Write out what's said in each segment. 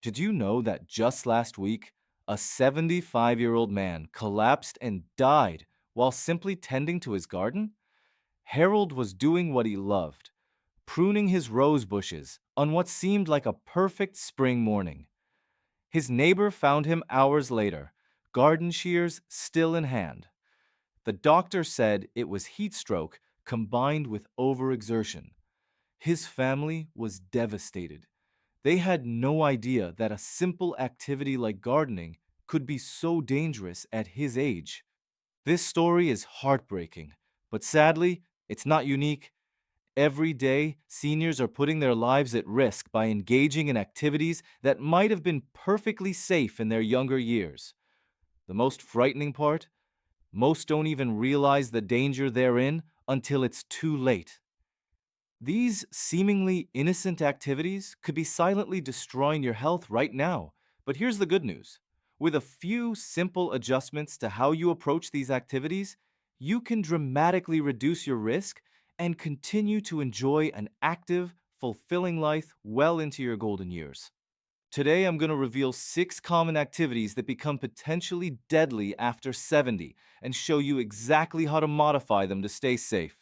Did you know that just last week, a 75-year-old man collapsed and died while simply tending to his garden? Harold was doing what he loved, pruning his rose bushes on what seemed like a perfect spring morning. His neighbor found him hours later, garden shears still in hand. The doctor said it was heat stroke combined with overexertion. His family was devastated. They had no idea that a simple activity like gardening could be so dangerous at his age. This story is heartbreaking, but sadly, it's not unique. Every day, seniors are putting their lives at risk by engaging in activities that might have been perfectly safe in their younger years. The most frightening part? Most don't even realize the danger they're in until it's too late. These seemingly innocent activities could be silently destroying your health right now. But here's the good news. With a few simple adjustments to how you approach these activities, you can dramatically reduce your risk and continue to enjoy an active, fulfilling life well into your golden years. Today, I'm going to reveal 6 common activities that become potentially deadly after 70 and show you exactly how to modify them to stay safe.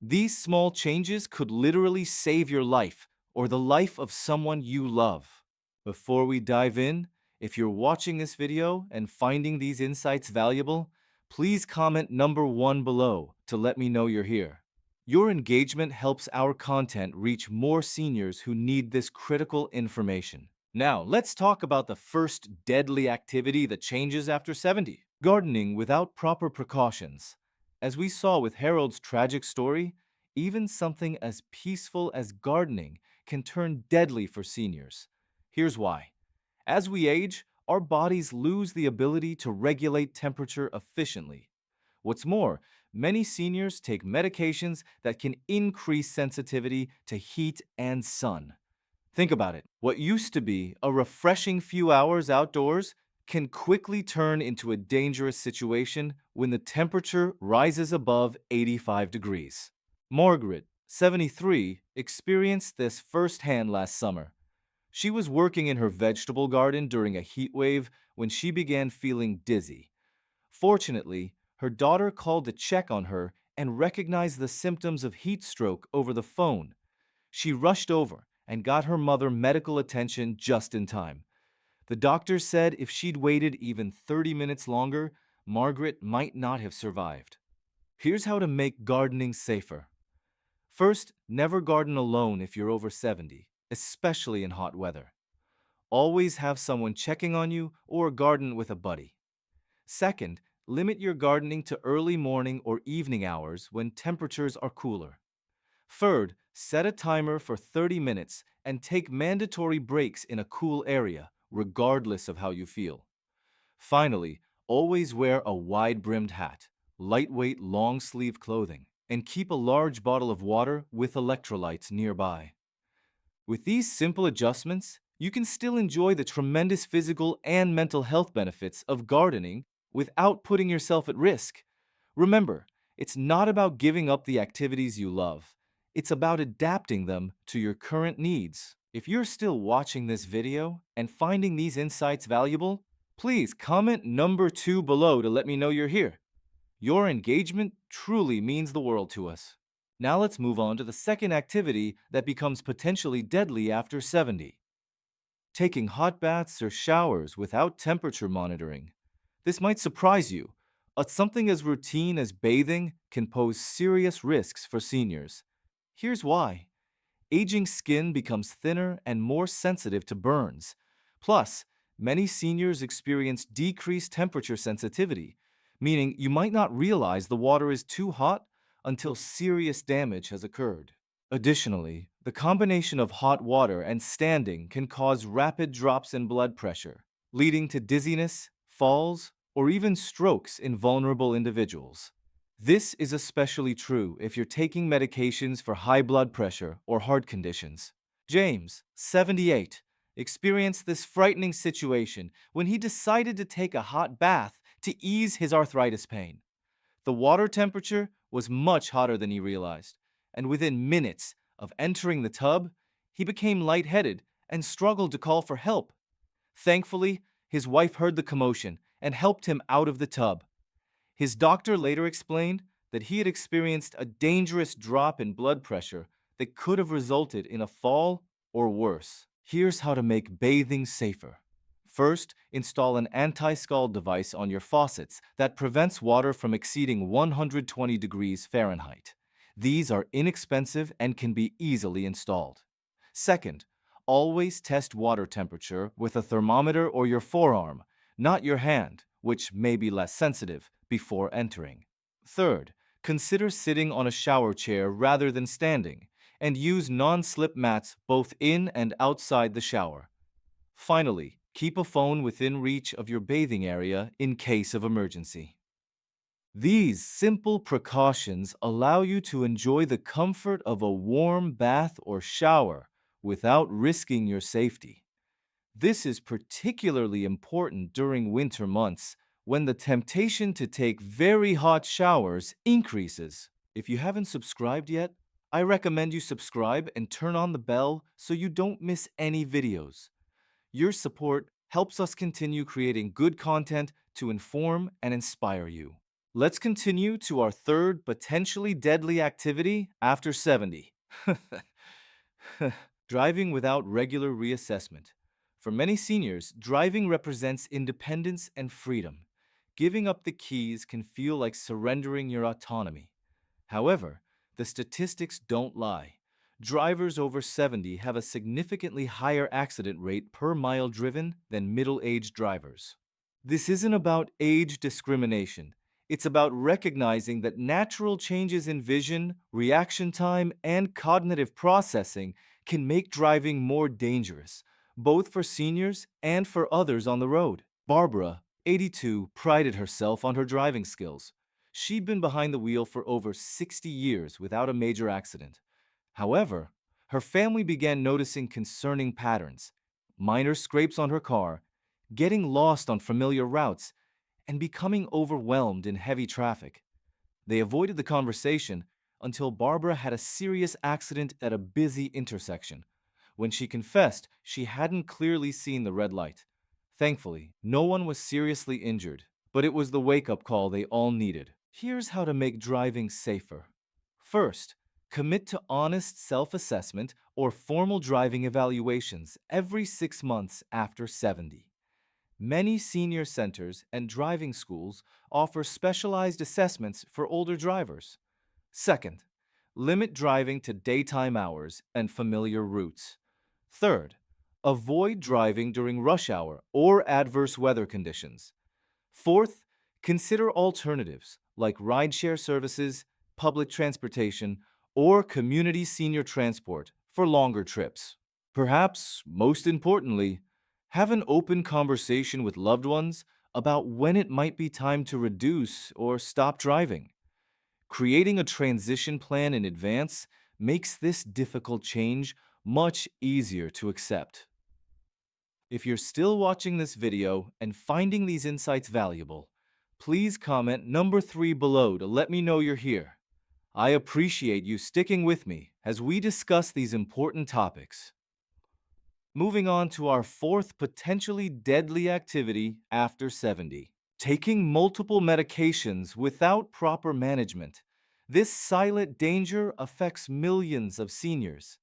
These small changes could literally save your life or the life of someone you love. Before we dive in, if you're watching this video and finding these insights valuable, please comment number 1 below to let me know you're here. Your engagement helps our content reach more seniors who need this critical information. Now, let's talk about the first deadly activity that changes after 70: gardening without proper precautions. As we saw with Harold's tragic story, even something as peaceful as gardening can turn deadly for seniors. Here's why. As we age, our bodies lose the ability to regulate temperature efficiently. What's more, many seniors take medications that can increase sensitivity to heat and sun. Think about it. What used to be a refreshing few hours outdoors can quickly turn into a dangerous situation when the temperature rises above 85 degrees. Margaret, 73, experienced this firsthand last summer. She was working in her vegetable garden during a heat wave when she began feeling dizzy. Fortunately, her daughter called to check on her and recognized the symptoms of heat stroke over the phone. She rushed over and got her mother medical attention just in time. The doctor said if she'd waited even 30 minutes longer, Margaret might not have survived. Here's how to make gardening safer. First, never garden alone if you're over 70, especially in hot weather. Always have someone checking on you or garden with a buddy. Second, limit your gardening to early morning or evening hours when temperatures are cooler. Third, set a timer for 30 minutes and take mandatory breaks in a cool area, regardless of how you feel. Finally, always wear a wide-brimmed hat, lightweight long-sleeve clothing, and keep a large bottle of water with electrolytes nearby. With these simple adjustments, you can still enjoy the tremendous physical and mental health benefits of gardening without putting yourself at risk. Remember, it's not about giving up the activities you love. It's about adapting them to your current needs. If you're still watching this video and finding these insights valuable, please comment number 2 below to let me know you're here. Your engagement truly means the world to us. Now let's move on to the second activity that becomes potentially deadly after 70: taking hot baths or showers without temperature monitoring. This might surprise you, but something as routine as bathing can pose serious risks for seniors. Here's why. Aging skin becomes thinner and more sensitive to burns. Plus, many seniors experience decreased temperature sensitivity, meaning you might not realize the water is too hot until serious damage has occurred. Additionally, the combination of hot water and standing can cause rapid drops in blood pressure, leading to dizziness, falls, or even strokes in vulnerable individuals. This is especially true if you're taking medications for high blood pressure or heart conditions. James, 78, experienced this frightening situation when he decided to take a hot bath to ease his arthritis pain. The water temperature was much hotter than he realized, and within minutes of entering the tub, he became lightheaded and struggled to call for help. Thankfully, his wife heard the commotion and helped him out of the tub. His doctor later explained that he had experienced a dangerous drop in blood pressure that could have resulted in a fall or worse. Here's how to make bathing safer. First, install an anti-scald device on your faucets that prevents water from exceeding 120 degrees Fahrenheit. These are inexpensive and can be easily installed. Second, always test water temperature with a thermometer or your forearm, not your hand, which may be less sensitive, before entering. Third, consider sitting on a shower chair rather than standing, and use non-slip mats both in and outside the shower. Finally, keep a phone within reach of your bathing area in case of emergency. These simple precautions allow you to enjoy the comfort of a warm bath or shower without risking your safety. This is particularly important during winter months when the temptation to take very hot showers increases. If you haven't subscribed yet, I recommend you subscribe and turn on the bell so you don't miss any videos. Your support helps us continue creating good content to inform and inspire you. Let's continue to our third potentially deadly activity after 70. Driving without regular reassessment. For many seniors, driving represents independence and freedom. Giving up the keys can feel like surrendering your autonomy. However, the statistics don't lie. Drivers over 70 have a significantly higher accident rate per mile driven than middle-aged drivers. This isn't about age discrimination. It's about recognizing that natural changes in vision, reaction time, and cognitive processing can make driving more dangerous, both for seniors and for others on the road. Barbara, 82, prided herself on her driving skills. She'd been behind the wheel for over 60 years without a major accident. However, her family began noticing concerning patterns: minor scrapes on her car, getting lost on familiar routes, and becoming overwhelmed in heavy traffic. They avoided the conversation until Barbara had a serious accident at a busy intersection, when she confessed she hadn't clearly seen the red light. Thankfully, no one was seriously injured, but it was the wake-up call they all needed. Here's how to make driving safer. First, commit to honest self-assessment or formal driving evaluations every 6 months after 70. Many senior centers and driving schools offer specialized assessments for older drivers. Second, limit driving to daytime hours and familiar routes. Third, avoid driving during rush hour or adverse weather conditions. Fourth, consider alternatives like rideshare services, public transportation, or community senior transport for longer trips. Perhaps most importantly, have an open conversation with loved ones about when it might be time to reduce or stop driving. Creating a transition plan in advance makes this difficult change much easier to accept. If you're still watching this video and finding these insights valuable, please comment number 3 below to let me know you're here. I appreciate you sticking with me as we discuss these important topics. Moving on to our fourth potentially deadly activity after 70. Taking multiple medications without proper management. This silent danger affects millions of seniors.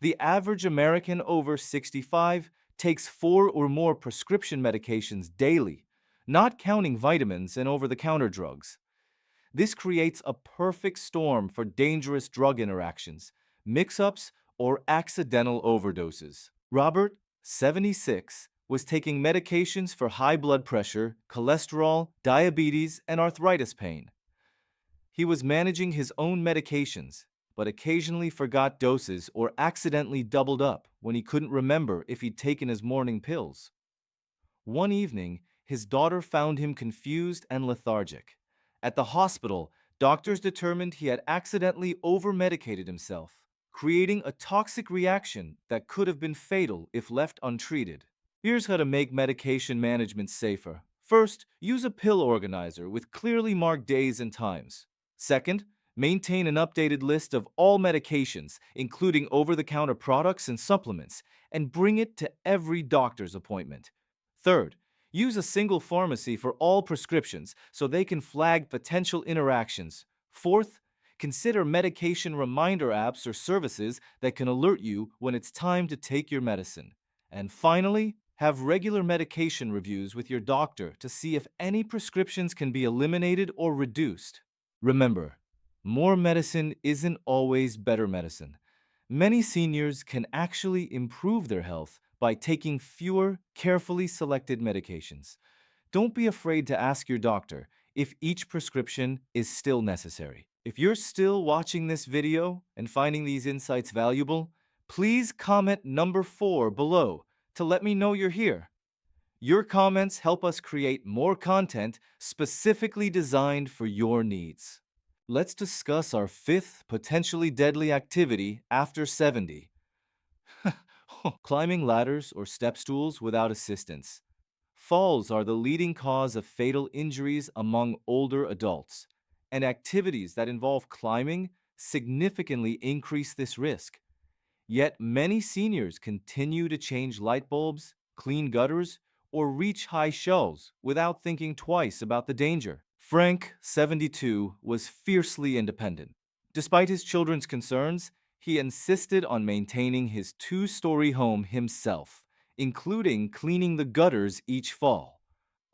The average American over 65 takes 4 or more prescription medications daily, not counting vitamins and over-the-counter drugs. This creates a perfect storm for dangerous drug interactions, mix-ups, or accidental overdoses. Robert, 76, was taking medications for high blood pressure, cholesterol, diabetes, and arthritis pain. He was managing his own medications, but occasionally forgot doses or accidentally doubled up when he couldn't remember if he'd taken his morning pills. One evening, his daughter found him confused and lethargic. At the hospital, doctors determined he had accidentally over-medicated himself, creating a toxic reaction that could have been fatal if left untreated. Here's how to make medication management safer. First, use a pill organizer with clearly marked days and times. Second, Maintain an updated list of all medications, including over the counter products and supplements, and bring it to every doctor's appointment. Third, use a single pharmacy for all prescriptions so they can flag potential interactions. Fourth, consider medication reminder apps or services that can alert you when it's time to take your medicine. And finally, have regular medication reviews with your doctor to see if any prescriptions can be eliminated or reduced. Remember, more medicine isn't always better medicine. Many seniors can actually improve their health by taking fewer, carefully selected medications. Don't be afraid to ask your doctor if each prescription is still necessary. If you're still watching this video and finding these insights valuable, please comment number 4 below to let me know you're here. Your comments help us create more content specifically designed for your needs. Let's discuss our fifth potentially deadly activity after 70. Climbing ladders or step stools without assistance. Falls are the leading cause of fatal injuries among older adults, and activities that involve climbing significantly increase this risk. Yet many seniors continue to change light bulbs, clean gutters, or reach high shelves without thinking twice about the danger. Frank, 72, was fiercely independent. Despite his children's concerns, he insisted on maintaining his two-story home himself, including cleaning the gutters each fall.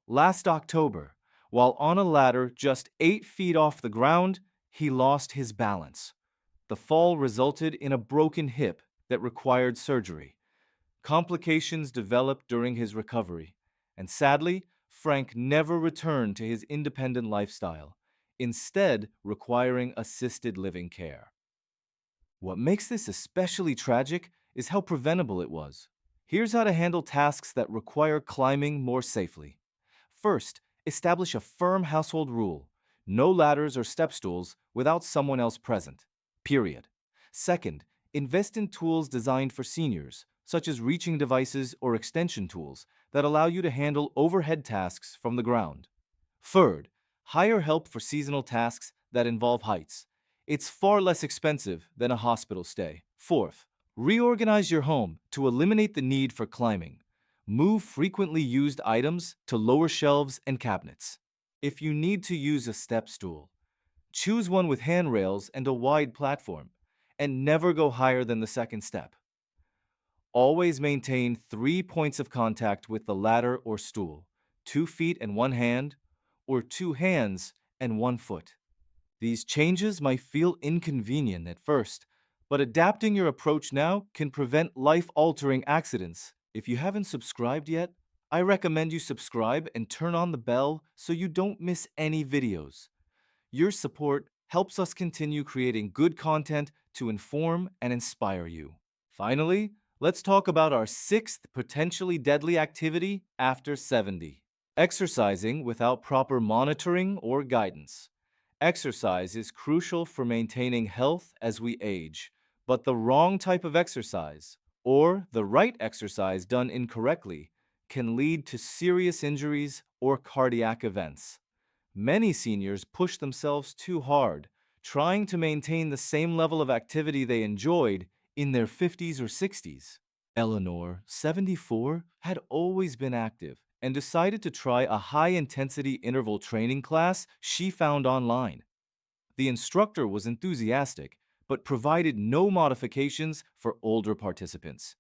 Last October, while on a ladder just 8 feet off the ground, he lost his balance. The fall resulted in a broken hip that required surgery. Complications developed during his recovery, and sadly, Frank never returned to his independent lifestyle, instead requiring assisted living care. What makes this especially tragic is how preventable it was. Here's how to handle tasks that require climbing more safely. First, establish a firm household rule: no ladders or step stools without someone else present. Period. Second, invest in tools designed for seniors, such as reaching devices or extension tools that allow you to handle overhead tasks from the ground. Third, hire help for seasonal tasks that involve heights. It's far less expensive than a hospital stay. Fourth, reorganize your home to eliminate the need for climbing. Move frequently used items to lower shelves and cabinets. If you need to use a step stool, choose one with handrails and a wide platform, and never go higher than the second step. Always maintain 3 points of contact with the ladder or stool: 2 feet and 1 hand, or 2 hands and 1 foot. These changes might feel inconvenient at first, but adapting your approach now can prevent life-altering accidents. If you haven't subscribed yet, I recommend you subscribe and turn on the bell so you don't miss any videos. Your support helps us continue creating good content to inform and inspire you. Finally, let's talk about our sixth potentially deadly activity after 70. Exercising without proper monitoring or guidance. Exercise is crucial for maintaining health as we age, but the wrong type of exercise, or the right exercise done incorrectly, can lead to serious injuries or cardiac events. Many seniors push themselves too hard, trying to maintain the same level of activity they enjoyed in their 50s or 60s. Eleanor, 74, had always been active and decided to try a high-intensity interval training class she found online. The instructor was enthusiastic, but provided no modifications for older participants.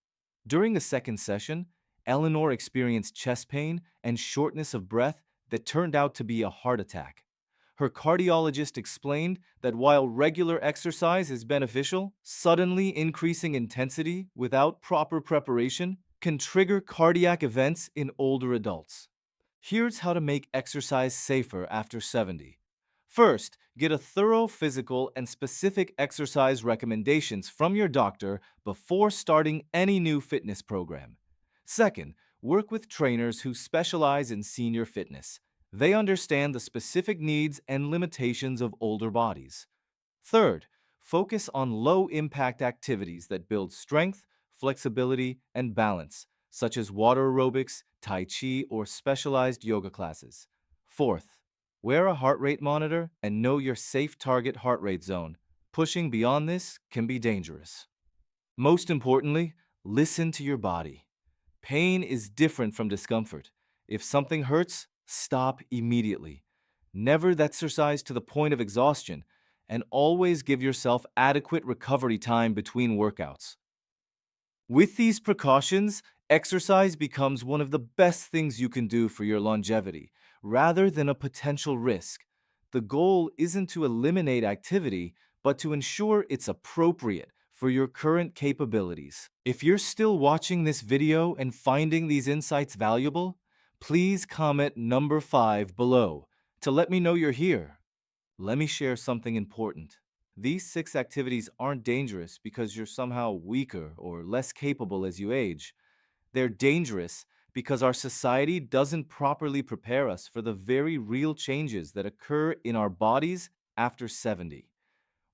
During the second session, Eleanor experienced chest pain and shortness of breath that turned out to be a heart attack. Her cardiologist explained that while regular exercise is beneficial, suddenly increasing intensity without proper preparation can trigger cardiac events in older adults. Here's how to make exercise safer after 70. First, get a thorough physical and specific exercise recommendations from your doctor before starting any new fitness program. Second, work with trainers who specialize in senior fitness. They understand the specific needs and limitations of older bodies. Third, focus on low-impact activities that build strength, flexibility, and balance, such as water aerobics, tai chi, or specialized yoga classes. Fourth, Wear a heart rate monitor and know your safe target heart rate zone. Pushing beyond this can be dangerous. Most importantly, listen to your body. Pain is different from discomfort. If something hurts, stop immediately. Never exercise to the point of exhaustion, and always give yourself adequate recovery time between workouts. With these precautions, exercise becomes one of the best things you can do for your longevity, rather than a potential risk. The goal isn't to eliminate activity, but to ensure it's appropriate for your current capabilities. If you're still watching this video and finding these insights valuable, please comment number 5 below to let me know you're here. Let me share something important. These 6 activities aren't dangerous because you're somehow weaker or less capable as you age. They're dangerous because our society doesn't properly prepare us for the very real changes that occur in our bodies after 70.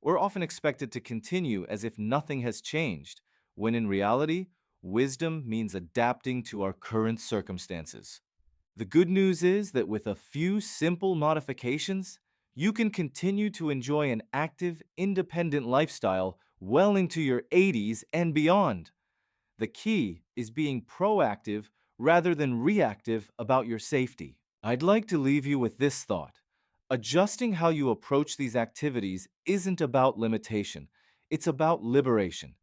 We're often expected to continue as if nothing has changed, when in reality, wisdom means adapting to our current circumstances. The good news is that with a few simple modifications, you can continue to enjoy an active, independent lifestyle well into your 80s and beyond. The key is being proactive rather than reactive about your safety. I'd like to leave you with this thought. Adjusting how you approach these activities isn't about limitation, it's about liberation.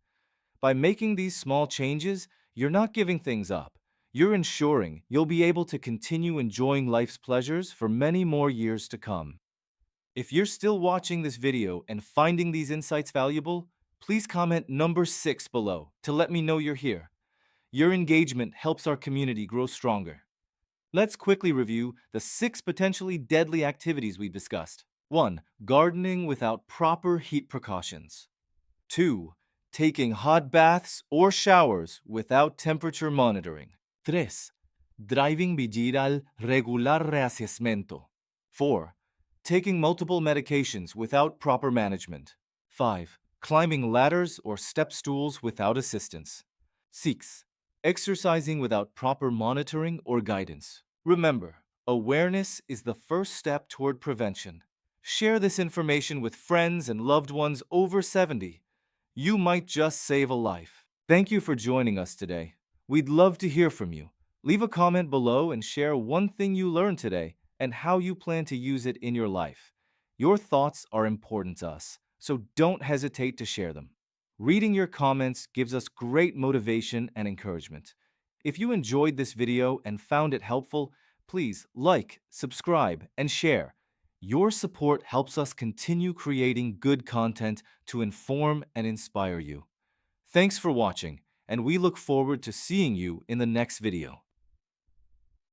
By making these small changes, you're not giving things up. You're ensuring you'll be able to continue enjoying life's pleasures for many more years to come. If you're still watching this video and finding these insights valuable, please comment number 6 below to let me know you're here. Your engagement helps our community grow stronger. Let's quickly review the 6 potentially deadly activities we discussed. 1. Gardening without proper heat precautions. 2. Taking hot baths or showers without temperature monitoring. 3. Driving bigir regular reassessmento. 4. Taking multiple medications without proper management. 5. Climbing ladders or step stools without assistance. 6. Exercising without proper monitoring or guidance. Remember, awareness is the first step toward prevention. Share this information with friends and loved ones over 70. You might just save a life. Thank you for joining us today. We'd love to hear from you. Leave a comment below and share one thing you learned today and how you plan to use it in your life. Your thoughts are important to us, so don't hesitate to share them. Reading your comments gives us great motivation and encouragement. If you enjoyed this video and found it helpful, please like, subscribe, and share. Your support helps us continue creating good content to inform and inspire you. Thanks for watching, and we look forward to seeing you in the next video.